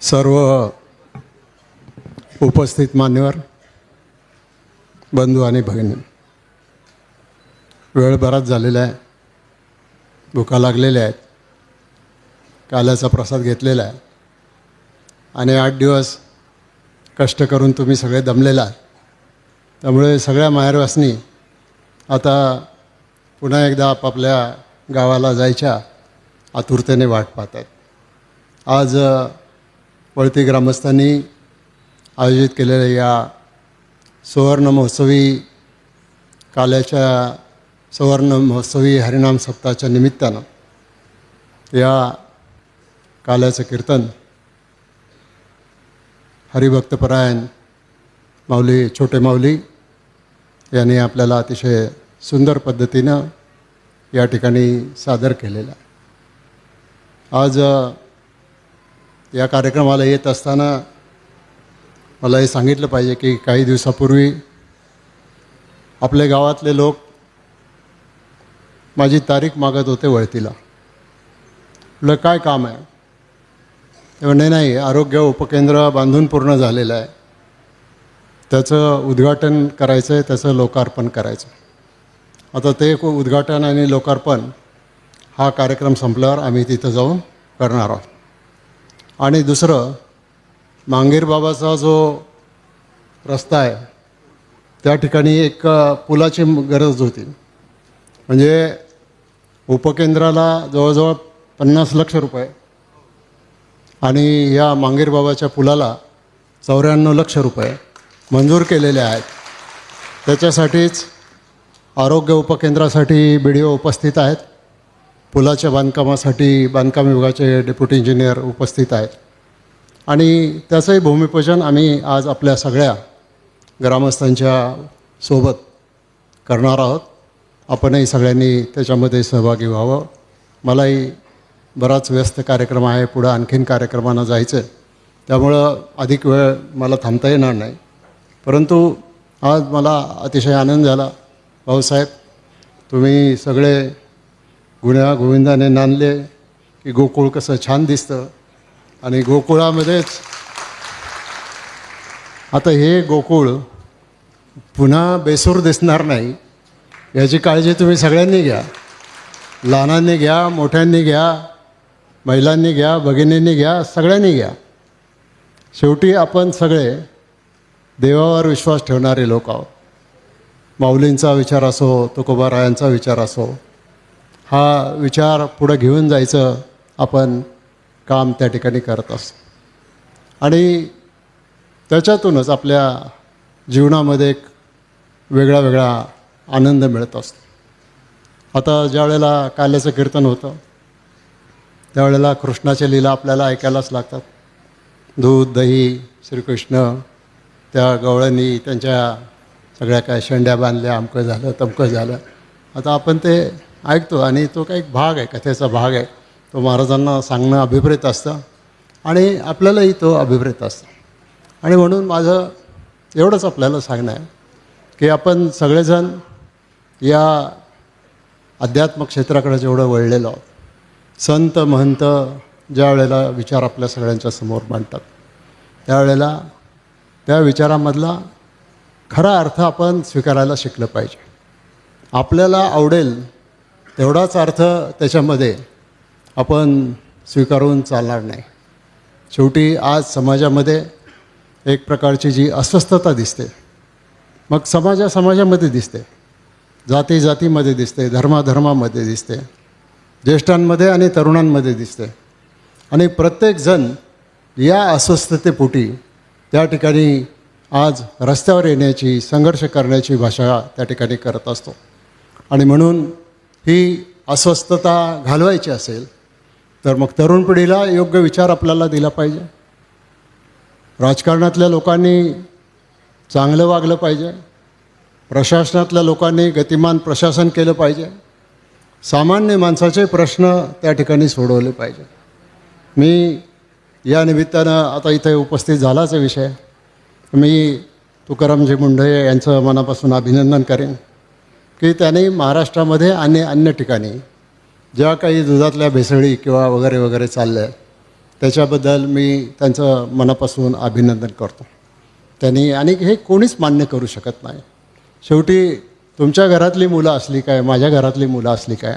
सर्व उपस्थित मान्यवर बंधू आणि भगिनी, वेळ बराच झालेला आहे, भुका लागलेल्या आहेत, काल्याचा प्रसाद घेतलेला आहे आणि 8 दिवस कष्ट करून तुम्ही सगळे दमलेला आहात. त्यामुळे सगळ्या माहेरवासनी आता पुन्हा एकदा आपापल्या गावाला जायच्या आतुरतेने वाट पाहत आहेत. आज वळती ग्रामस्थांनी आयोजित केलेल्या या सुवर्ण महोत्सवी काल्याच्या सुवर्ण महोत्सवी हरिनाम सप्ताहाच्या निमित्तानं या काल्याचं कीर्तन हरिभक्तपरायण माऊली छोटे माऊली यांनी आपल्याला अतिशय सुंदर पद्धतीनं या ठिकाणी सादर केलेलं आहे. आज या कार्यक्रमाला येत असताना मला हे सांगितलं पाहिजे की काही दिवसापूर्वी आपल्या गावातले लोक माझी तारीख मागत होते वळतीला. म्हटलं काय काम आहे? ते म्हणे नाही, आरोग्य उपकेंद्र बांधून पूर्ण झालेलं आहे, त्याचं उद्घाटन करायचं आहे, त्याचं लोकार्पण करायचं. आता ते उद्घाटन आणि लोकार्पण हा कार्यक्रम संपल्यावर आम्ही तिथं जाऊन करणार आहोत. आणि दुसरं, मांगीर बाबाचा जो रस्ता आहे त्या ठिकाणी एक पुलाची गरज होती. म्हणजे उपकेंद्राला जवळजवळ 50 लाख रुपये आणि या मांगीर बाबाच्या पुलाला 94 लाख रुपये मंजूर केलेले आहेत. त्याच्यासाठीच आरोग्य उपकेंद्रासाठी BDO उपस्थित आहेत, पुलाच्या बांधकामासाठी बांधकाम विभागाचे डेप्युटी इंजिनियर उपस्थित आहेत आणि त्याचंही भूमिपूजन आम्ही आज आपल्या सगळ्या ग्रामस्थांच्या सोबत करणार आहोत. आपणही सगळ्यांनी त्याच्यामध्ये सहभागी व्हावं. मलाही बराच व्यस्त कार्यक्रम आहे, पुढं आणखीन कार्यक्रमांना जायचं आहे, त्यामुळं अधिक वेळ मला थांबता येणार नाही. परंतु आज मला अतिशय आनंद झाला. भाऊसाहेब, तुम्ही सगळे गुण्या गोविंदाने नांदले की गोकुळ कसं छान दिसतं आणि गोकुळामध्येच आता हे गोकुळ पुन्हा बेसूर दिसणार नाही याची काळजी तुम्ही सगळ्यांनी घ्या. लहानांनी घ्या, मोठ्यांनी घ्या, महिलांनी घ्या, भगिनींनी घ्या, सगळ्यांनी घ्या. शेवटी आपण सगळे देवावर विश्वास ठेवणारे लोक आहोत. माऊलींचा विचार असो, तुकोबारायांचा विचार असो, हा विचार पुढं घेऊन जायचं आपण काम त्या ठिकाणी करत असतो आणि त्याच्यातूनच आपल्या जीवनामध्ये एक वेगळा वेगळा आनंद मिळत असतो. आता ज्या वेळेला काल्याचं कीर्तन होतं त्यावेळेला कृष्णाच्या लीला आपल्याला ऐकायलाच लागतात. दूध दही श्रीकृष्ण, त्या गवळणी त्यांच्या सगळ्या काय शेंड्या बांधल्या, अमकं झालं तमकं झालं. आता आपण ते ऐकतो आणि तो काही भाग आहे, कथेचा भाग आहे. तो महाराजांना सांगणं अभिप्रेत असतं आणि आपल्यालाही तो अभिप्रेत असतं. आणि म्हणून माझं एवढंच आपल्याला सांगणं आहे की आपण सगळेजण या अध्यात्म क्षेत्राकडे जेवढं वळलेलो आहोत, संत महंत ज्या वेळेला विचार आपल्या सगळ्यांच्या समोर मांडतात त्यावेळेला त्या विचारामधला खरा अर्थ आपण स्वीकारायला शिकलं पाहिजे. आपल्याला आवडेल तेवढाच अर्थ त्याच्यामध्ये आपण स्वीकारून चालणार नाही. शेवटी आज समाजामध्ये एक प्रकारची जी अस्वस्थता दिसते, मग समाजामध्ये दिसते, जाती जातीमध्ये दिसते, धर्मामध्ये दिसते, ज्येष्ठांमध्ये आणि तरुणांमध्ये दिसते आणि प्रत्येकजण या अस्वस्थतेपोटी त्या ठिकाणी आज रस्त्यावर येण्याची, संघर्ष करण्याची भाषा त्या ठिकाणी करत असतो. आणि म्हणून ही अस्वस्थता घालवायची असेल तर मग तरुण पिढीला योग्य विचार आपल्याला दिला पाहिजे. राजकारणातल्या लोकांनी चांगलं वागलं पाहिजे, प्रशासनातल्या लोकांनी गतिमान प्रशासन केलं पाहिजे, सामान्य माणसाचे प्रश्न त्या ठिकाणी सोडवले पाहिजे. मी या निमित्तानं आता इथे उपस्थित झालाच विषय, मी तुकारामजी मुंढे यांचं मनापासून अभिनंदन करेन की त्यांनी महाराष्ट्रामध्ये आणि अन्य ठिकाणी ज्या काही दुधातल्या भेसळी किंवा वगैरे वगैरे चाललं आहे त्याच्याबद्दल मी त्यांचं मनापासून अभिनंदन करतो. त्यांनी आणि हे कोणीच मान्य करू शकत नाही. शेवटी तुमच्या घरातली मुलं असली काय, माझ्या घरातली मुलं असली काय,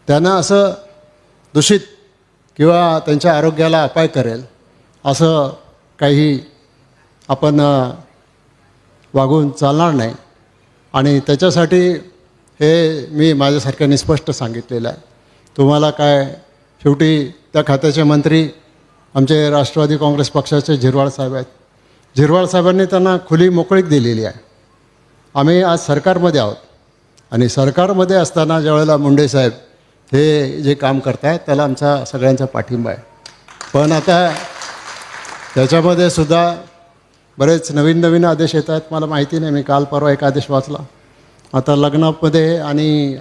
त्यांना असं दूषित किंवा त्यांच्या आरोग्याला अपाय करेल असं काही आपण वागून चालणार नाही. आणि त्याच्यासाठी हे मी माझ्यासारख्याने स्पष्ट सांगितलेलं आहे. तुम्हाला काय, शेवटी त्या खात्याचे मंत्री आमचे राष्ट्रवादी काँग्रेस पक्षाचे झिरवाळ साहेब आहेत. झिरवाळ साहेबांनी त्यांना खुली मोकळीक दिलेली आहे. आम्ही आज सरकारमध्ये आहोत आणि सरकारमध्ये असताना ज्यावेळेला मुंडे साहेब हे जे काम करतायत त्याला आमचा सगळ्यांचा पाठिंबा आहे. पण आता त्याच्यामध्ये सुद्धा बरेच नवीन नवीन आदेश येत आहेत. मला माहिती नाही, मी काल परवा एक आदेश वाचला. आता लग्नामध्ये आणि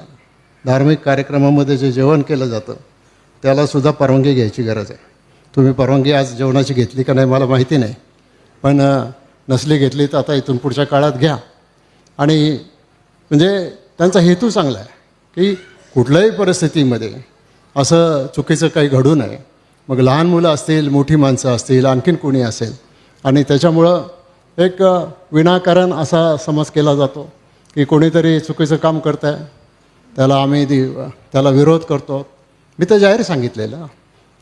धार्मिक कार्यक्रमामध्ये जे जेवण केलं जातं त्यालासुद्धा परवानगी घ्यायची गरज आहे. तुम्ही परवानगी आज जेवणाची घेतली का नाही मला माहिती नाही, पण नसली घेतली तर आता इथून पुढच्या काळात घ्या. आणि म्हणजे त्यांचा हेतू चांगला आहे की कुठल्याही परिस्थितीमध्ये असं चुकीचं काही घडू नये. मग लहान मुलं असतील, मोठी माणसं असतील, आणखीन कोणी असेल, आणि त्याच्यामुळं एक विनाकारण असा समज केला जातो की कोणीतरी चुकीचं काम करत आहे त्याला आम्ही त्याला विरोध करतो. मी तर जाहीर सांगितलेलं,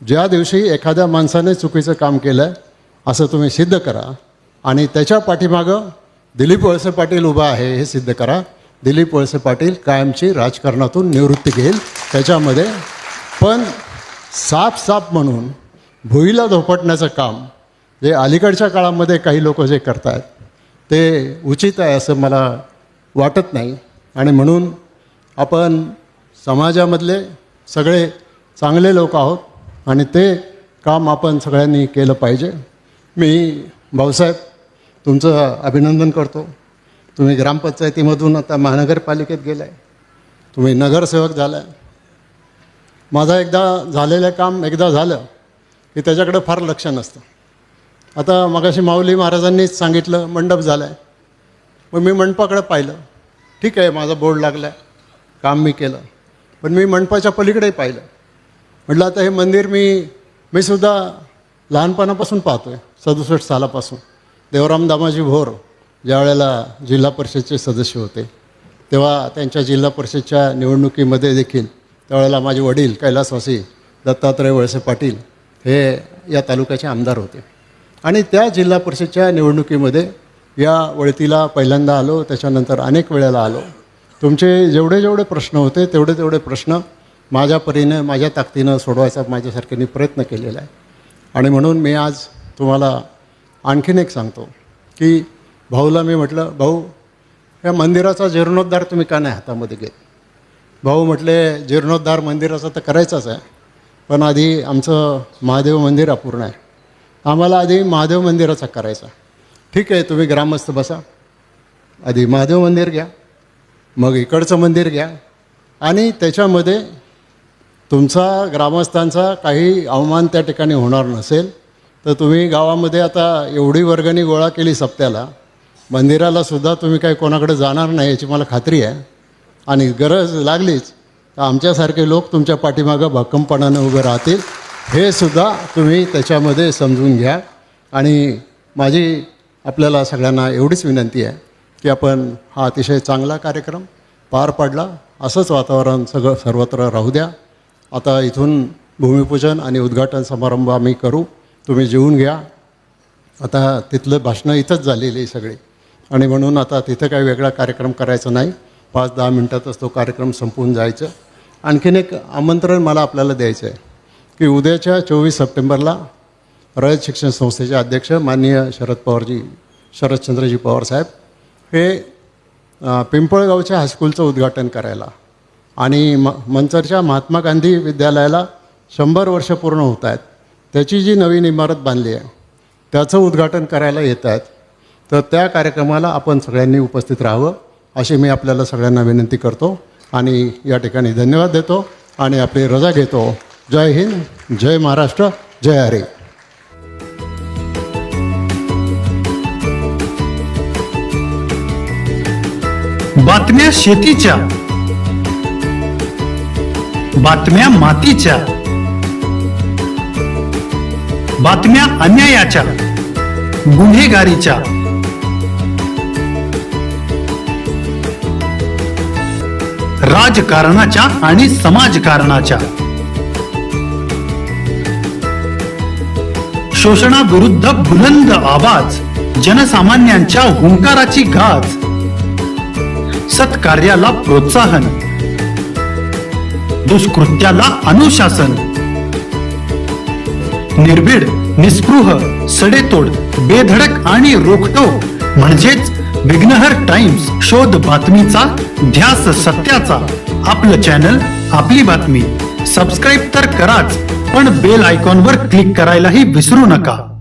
ज्या दिवशी एखाद्या माणसाने चुकीचं काम केलं आहे असं तुम्ही सिद्ध करा आणि त्याच्या पाठीमागं दिलीप वळसे पाटील उभा आहे हे सिद्ध करा. दिलीप वळसे पाटील कायमची राजकारणातून निवृत्ती घेईल त्याच्यामध्ये. पण साफ म्हणून भुईला धोपटण्याचं काम जे अलीकडच्या काळामध्ये काही लोक जे करत आहेत ते उचित आहे असं मला वाटत नाही. आणि म्हणून आपण समाजामधले सगळे चांगले लोक आहोत आणि ते काम आपण सगळ्यांनी केलं पाहिजे. मी भाऊसाहेब तुमचं अभिनंदन करतो. तुम्ही ग्रामपंचायतीमधून आता महानगरपालिकेत गेला आहे, तुम्ही नगरसेवक झाला आहे. माझं एकदा झालेलं काम एकदा झालं की त्याच्याकडे फार लक्ष नसतं. आता मगाशी माऊली महाराजांनीच सांगितलं मंडप झाला आहे, मग मी मंडपाकडे पाहिलं. ठीक आहे, माझा बोर्ड लागला आहे, काम मी केलं, पण मी मंडपाच्या पलीकडेही पाहिलं. म्हटलं आता हे मंदिर मी सुद्धा लहानपणापासून पाहतो आहे, 67 सालापासून. देवराम दामाजी भोर ज्या वेळेला जिल्हा परिषदचे सदस्य होते तेव्हा त्यांच्या जिल्हा परिषदच्या निवडणुकीमध्ये देखील त्यावेळेला माझे वडील कैलासवासी दत्तात्रय वळसे पाटील हे या तालुक्याचे आमदार होते. आणि त्या जिल्हा परिषदच्या निवडणुकीमध्ये या वळतीला पहिल्यांदा आलो, त्याच्यानंतर अनेक वेळेला आलो. तुमचे जेवढे प्रश्न होते तेवढे प्रश्न माझ्या परीने माझ्या ताकदीनं सोडवायचा माझ्यासारख्यांनी प्रयत्न केलेला आहे. आणि म्हणून मी आज तुम्हाला आणखीन एक सांगतो की भाऊला मी म्हटलं, भाऊ या मंदिराचा जीर्णोद्धार तुम्ही का नाही हातामध्ये घेत. भाऊ म्हटले जीर्णोद्धार मंदिराचा तर करायचाच आहे, पण आधी आमचं महादेव मंदिर अपूर्ण आहे, आम्हाला आधी महादेव मंदिराचा करायचा. ठीक आहे, तुम्ही ग्रामस्थ बसा, आधी महादेव मंदिर घ्या, मग इकडचं मंदिर घ्या, आणि त्याच्यामध्ये तुमचा ग्रामस्थांचा काही अवमान त्या ठिकाणी होणार नसेल तर तुम्ही गावामध्ये आता एवढी वर्गणी गोळा केली सप्त्याला, मंदिरालासुद्धा तुम्ही काही कोणाकडे जाणार नाही याची मला खात्री आहे. आणि गरज लागलीच तर आमच्यासारखे लोक तुमच्या पाठीमागं भक्कमपणानं उभे राहतील, हे सुद्धा तुम्ही त्याच्यामध्ये समजून घ्या. आणि माझी आपल्याला सगळ्यांना एवढीच विनंती आहे की आपण हा अतिशय चांगला कार्यक्रम पार पाडला, असंच वातावरण सगळं सर्वत्र राहू द्या. आता इथून भूमिपूजन आणि उद्घाटन समारंभ आम्ही करू, तुम्ही जेवून घ्या. आता तिथलं भाषणं इथंच झालेली आहे सगळी, आणि म्हणून आता तिथं काही वेगळा कार्यक्रम करायचा नाही, 5-10 मिनटातच तो कार्यक्रम संपवून जायचं. आणखीन एक आमंत्रण मला आपल्याला द्यायचं आहे की उद्याच्या 24 सप्टेंबरला रयत शिक्षण संस्थेचे अध्यक्ष माननीय शरदचंद्रजी पवार साहेब हे पिंपळगावच्या हायस्कूलचं उद्घाटन करायला आणि मंचरच्या महात्मा गांधी विद्यालयाला 100 वर्ष पूर्ण होत आहेत, त्याची जी नवीन इमारत बांधली आहे त्याचं उद्घाटन करायला येत आहेत. तर त्या कार्यक्रमाला आपण सगळ्यांनी उपस्थित राहावं अशी मी आपल्याला सगळ्यांना विनंती करतो आणि या ठिकाणी धन्यवाद देतो आणि आपली रजा घेतो. जय हिंद, जय महाराष्ट्र, जय हरी. बातम्या शेतीच्या, बातम्या मातीच्या, बातम्या अन्यायाच्या, गुन्हेगारीच्या, राजकारणाच्या आणि समाजकारणाच्या, शोषणाविरुद्ध बुलंद आवाज, जनसामान्यांच्या हुंकाराची गाज, सत्कार्याला प्रोत्साहन, दुष्कृत्याला अनुशासन, निर्भीड, निस्पृह, सडेतोड, बेधडक आणि रोखटोक म्हणजेच विघ्नहर टाइम्स. शोध बातमीचा, ध्यास सत्याचा. आपलं चॅनल, आपली बातमी. सबस्क्राईब तर कराच, पण बेल आयकॉनवर क्लिक करायलाही विसरू नका.